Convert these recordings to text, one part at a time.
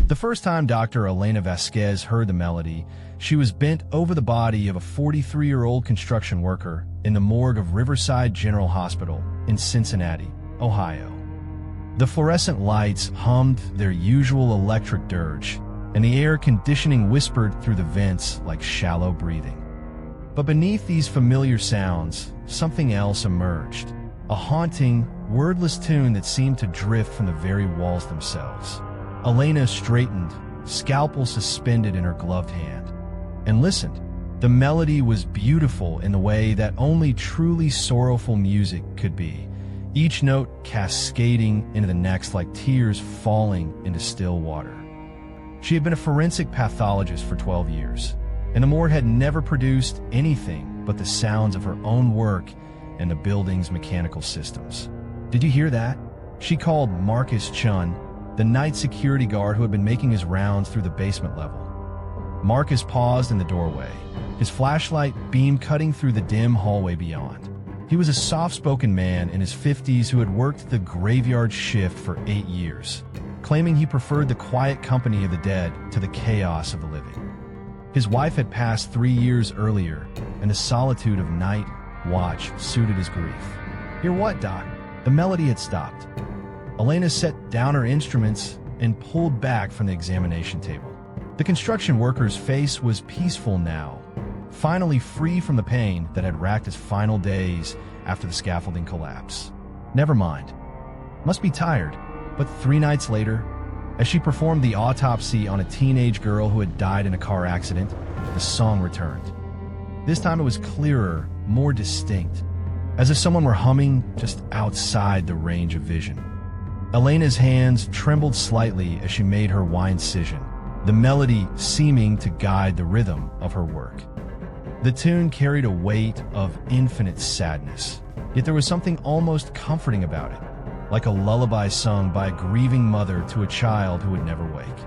The first time Dr. Elena Vasquez heard the melody, she was bent over the body of a 43-year-old construction worker in the morgue of Riverside General Hospital in Cincinnati, Ohio. The fluorescent lights hummed their usual electric dirge, and the air conditioning whispered through the vents like shallow breathing. But beneath these familiar sounds, something else emerged, a haunting, wordless tune that seemed to drift from the very walls themselves. Elena straightened, scalpel suspended in her gloved hand, and listened. The melody was beautiful in the way that only truly sorrowful music could be, each note cascading into the next like tears falling into still water. She had been a forensic pathologist for 12 years, and the morgue had never produced anything but the sounds of her own work and the building's mechanical systems. "Did you hear that?" She called Marcus Chun, the night security guard who had been making his rounds through the basement level. Marcus paused in the doorway, his flashlight beam cutting through the dim hallway beyond. He was a soft-spoken man in his 50s who had worked the graveyard shift for 8 years, claiming he preferred the quiet company of the dead to the chaos of the living. His wife had passed 3 years earlier, and the solitude of night watch suited his grief. "Hear what, Doc?" The melody had stopped. Elena set down her instruments and pulled back from the examination table. The construction worker's face was peaceful now, finally free from the pain that had racked his final days after the scaffolding collapse. "Never mind. Must be tired." But 3 nights later, as she performed the autopsy on a teenage girl who had died in a car accident, the song returned. This time it was clearer, more distinct, as if someone were humming just outside the range of vision. Elena's hands trembled slightly as she made her incision, the melody seeming to guide the rhythm of her work. The tune carried a weight of infinite sadness, yet there was something almost comforting about it, like a lullaby sung by a grieving mother to a child who would never wake.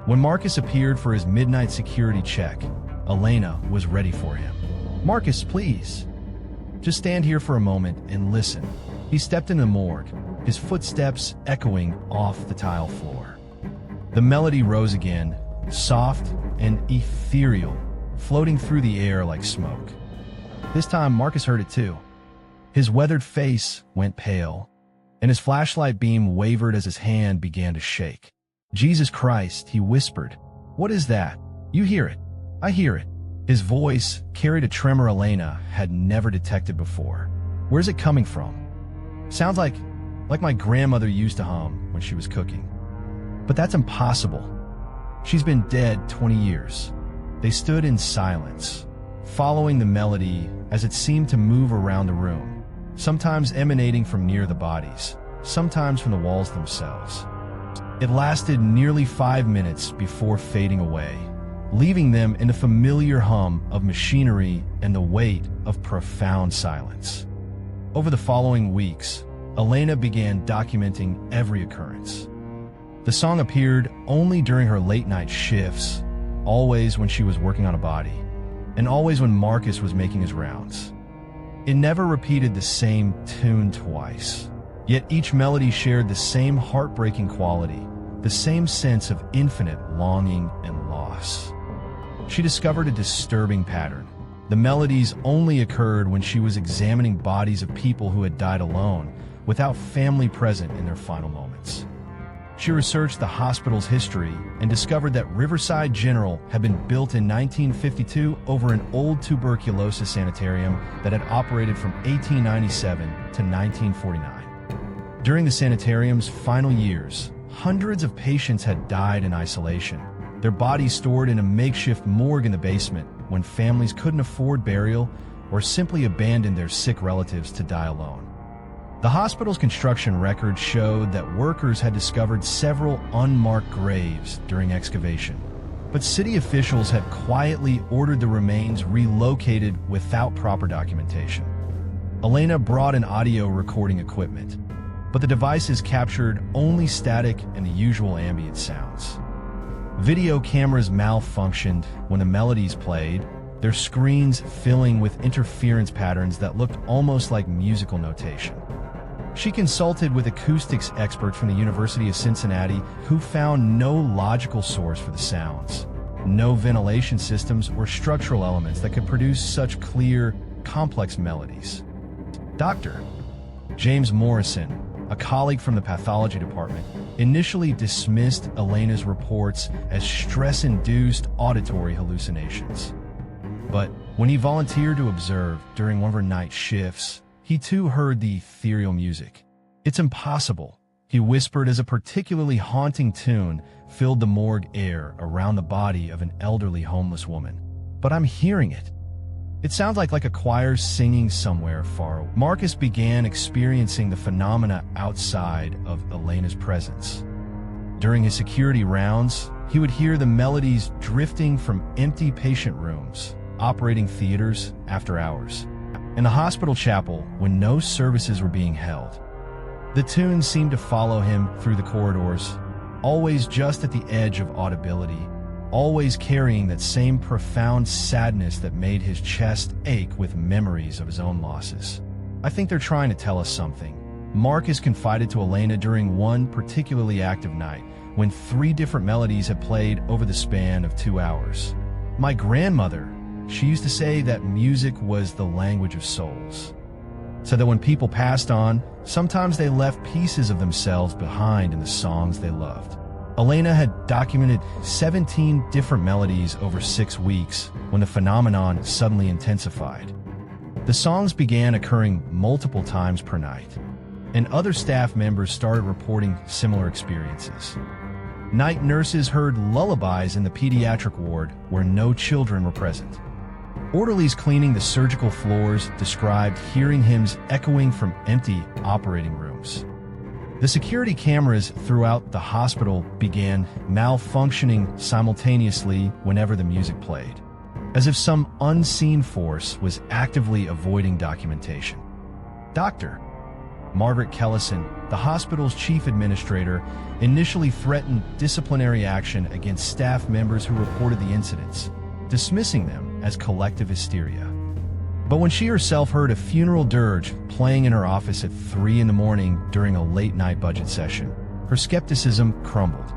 When Marcus appeared for his midnight security check, Elena was ready for him. "Marcus, please. Just stand here for a moment and listen." He stepped into the morgue, his footsteps echoing off the tile floor. The melody rose again, soft and ethereal, floating through the air like smoke. This time Marcus heard it too. His weathered face went pale, and his flashlight beam wavered as his hand began to shake. "Jesus Christ," he whispered. "What is that?" "You hear it." "I hear it." His voice carried a tremor Elena had never detected before. "Where's it coming from?" "Sounds like my grandmother used to hum when she was cooking." "But that's impossible. She's been dead 20 years. They stood in silence, following the melody as it seemed to move around the room, sometimes emanating from near the bodies, sometimes from the walls themselves. It lasted nearly 5 minutes before fading away, leaving them in a familiar hum of machinery and the weight of profound silence. Over the following weeks, Elena began documenting every occurrence. The song appeared only during her late-night shifts, always when she was working on a body, and always when Marcus was making his rounds. It never repeated the same tune twice, yet each melody shared the same heartbreaking quality, the same sense of infinite longing and loss. She discovered a disturbing pattern. The melodies only occurred when she was examining bodies of people who had died alone, without family present in their final moments. She researched the hospital's history and discovered that Riverside General had been built in 1952 over an old tuberculosis sanitarium that had operated from 1897 to 1949. During the sanitarium's final years, hundreds of patients had died in isolation, their bodies stored in a makeshift morgue in the basement when families couldn't afford burial or simply abandoned their sick relatives to die alone. The hospital's construction records showed that workers had discovered several unmarked graves during excavation, but city officials had quietly ordered the remains relocated without proper documentation. Elena brought in audio recording equipment, but the devices captured only static and the usual ambient sounds. Video cameras malfunctioned when the melodies played, their screens filling with interference patterns that looked almost like musical notation. She consulted with acoustics experts from the University of Cincinnati who found no logical source for the sounds, no ventilation systems or structural elements that could produce such clear, complex melodies. Dr. James Morrison, a colleague from the pathology department, initially dismissed Elena's reports as stress-induced auditory hallucinations. But when he volunteered to observe during one of her night shifts, he too heard the ethereal music. "It's impossible," he whispered as a particularly haunting tune filled the morgue air around the body of an elderly homeless woman. "But I'm hearing it. It sounds like a choir singing somewhere far away." Marcus began experiencing the phenomena outside of Elena's presence. During his security rounds, he would hear the melodies drifting from empty patient rooms, operating theaters after hours, in the hospital chapel when no services were being held. The tunes seemed to follow him through the corridors, always just at the edge of audibility, always carrying that same profound sadness that made his chest ache with memories of his own losses. "I think they're trying to tell us something," Marcus confided to Elena during one particularly active night when 3 different melodies had played over the span of 2 hours. "My grandmother, she used to say that music was the language of souls. So that when people passed on, sometimes they left pieces of themselves behind in the songs they loved." Elena had documented 17 different melodies over 6 weeks when the phenomenon suddenly intensified. The songs began occurring multiple times per night, and other staff members started reporting similar experiences. Night nurses heard lullabies in the pediatric ward where no children were present. Orderlies cleaning the surgical floors described hearing hymns echoing from empty operating rooms. The security cameras throughout the hospital began malfunctioning simultaneously whenever the music played, as if some unseen force was actively avoiding documentation. Dr. Margaret Kellison, the hospital's chief administrator, initially threatened disciplinary action against staff members who reported the incidents, dismissing them as collective hysteria. But when she herself heard a funeral dirge playing in her office at 3 a.m. during a late-night budget session, her skepticism crumbled.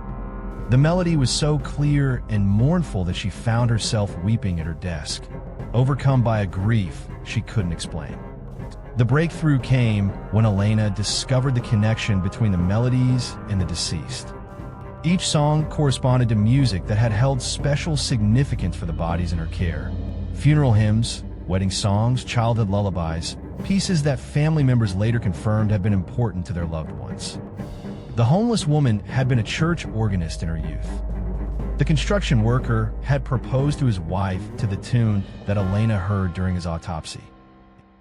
The melody was so clear and mournful that she found herself weeping at her desk, overcome by a grief she couldn't explain. The breakthrough came when Elena discovered the connection between the melodies and the deceased. Each song corresponded to music that had held special significance for the bodies in her care. Funeral hymns, wedding songs, childhood lullabies, pieces that family members later confirmed had been important to their loved ones. The homeless woman had been a church organist in her youth. The construction worker had proposed to his wife to the tune that Elena heard during his autopsy.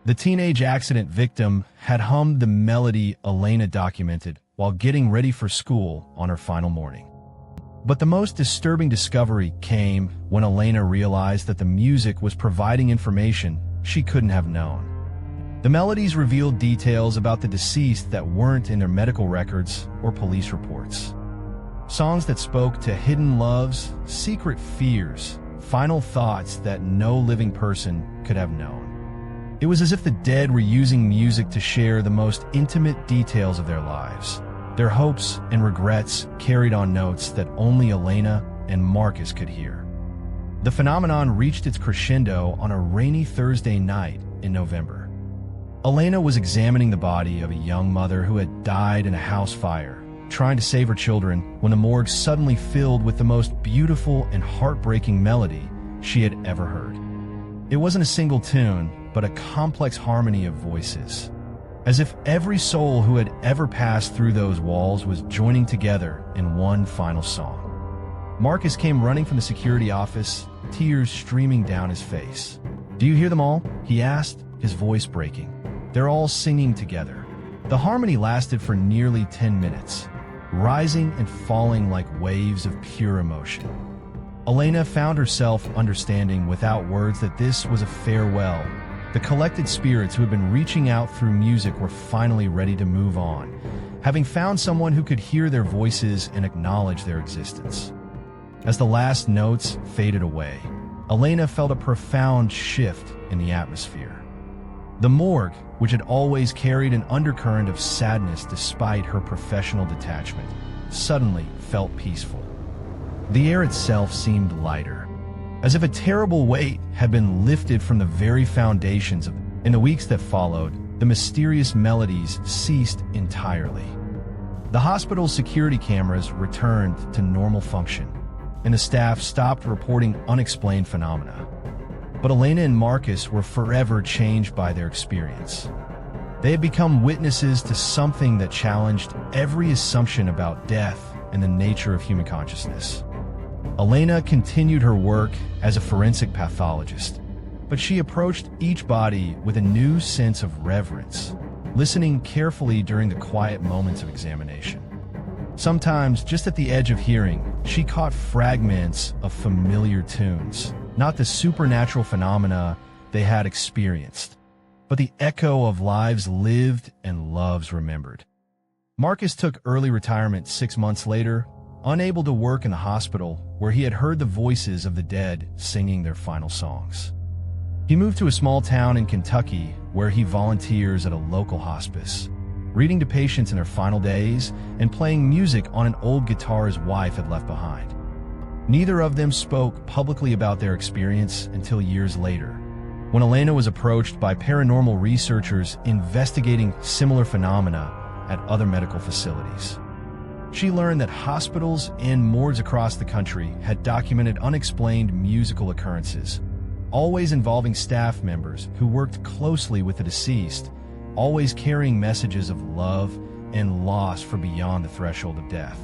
The teenage accident victim had hummed the melody Elena documented while getting ready for school on her final morning. But the most disturbing discovery came when Elena realized that the music was providing information she couldn't have known. The melodies revealed details about the deceased that weren't in their medical records or police reports. Songs that spoke to hidden loves, secret fears, final thoughts that no living person could have known. It was as if the dead were using music to share the most intimate details of their lives. Their hopes and regrets carried on notes that only Elena and Marcus could hear. The phenomenon reached its crescendo on a rainy Thursday night in November. Elena was examining the body of a young mother who had died in a house fire, trying to save her children when the morgue suddenly filled with the most beautiful and heartbreaking melody she had ever heard. It wasn't a single tune, but a complex harmony of voices, as if every soul who had ever passed through those walls was joining together in one final song. Marcus came running from the security office, tears streaming down his face. "Do you hear them all?" he asked, his voice breaking. "They're all singing together." The harmony lasted for nearly 10 minutes, rising and falling like waves of pure emotion. Elena found herself understanding without words that this was a farewell. The collected spirits who had been reaching out through music were finally ready to move on, having found someone who could hear their voices and acknowledge their existence. As the last notes faded away, Elena felt a profound shift in the atmosphere. The morgue, which had always carried an undercurrent of sadness despite her professional detachment, suddenly felt peaceful. The air itself seemed lighter, as if a terrible weight had been lifted from the very foundations of it. In the weeks that followed, the mysterious melodies ceased entirely. The hospital's security cameras returned to normal function, and the staff stopped reporting unexplained phenomena. But Elena and Marcus were forever changed by their experience. They had become witnesses to something that challenged every assumption about death and the nature of human consciousness. Elena continued her work as a forensic pathologist, but she approached each body with a new sense of reverence, listening carefully during the quiet moments of examination. Sometimes, just at the edge of hearing, she caught fragments of familiar tunes, not the supernatural phenomena they had experienced, but the echo of lives lived and loves remembered. Marcus took early retirement 6 months later, unable to work in the hospital where he had heard the voices of the dead singing their final songs. He moved to a small town in Kentucky where he volunteers at a local hospice, reading to patients in their final days and playing music on an old guitar his wife had left behind. Neither of them spoke publicly about their experience until years later, when Elena was approached by paranormal researchers investigating similar phenomena at other medical facilities. She learned that hospitals and morgues across the country had documented unexplained musical occurrences, always involving staff members who worked closely with the deceased, always carrying messages of love and loss for beyond the threshold of death.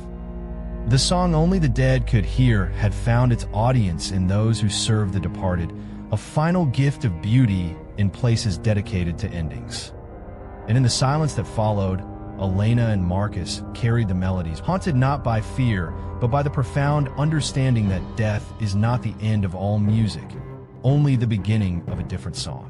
The song Only the Dead Could Hear had found its audience in those who served the departed, a final gift of beauty in places dedicated to endings. And in the silence that followed, Elena and Marcus carried the melodies, haunted not by fear, but by the profound understanding that death is not the end of all music, only the beginning of a different song.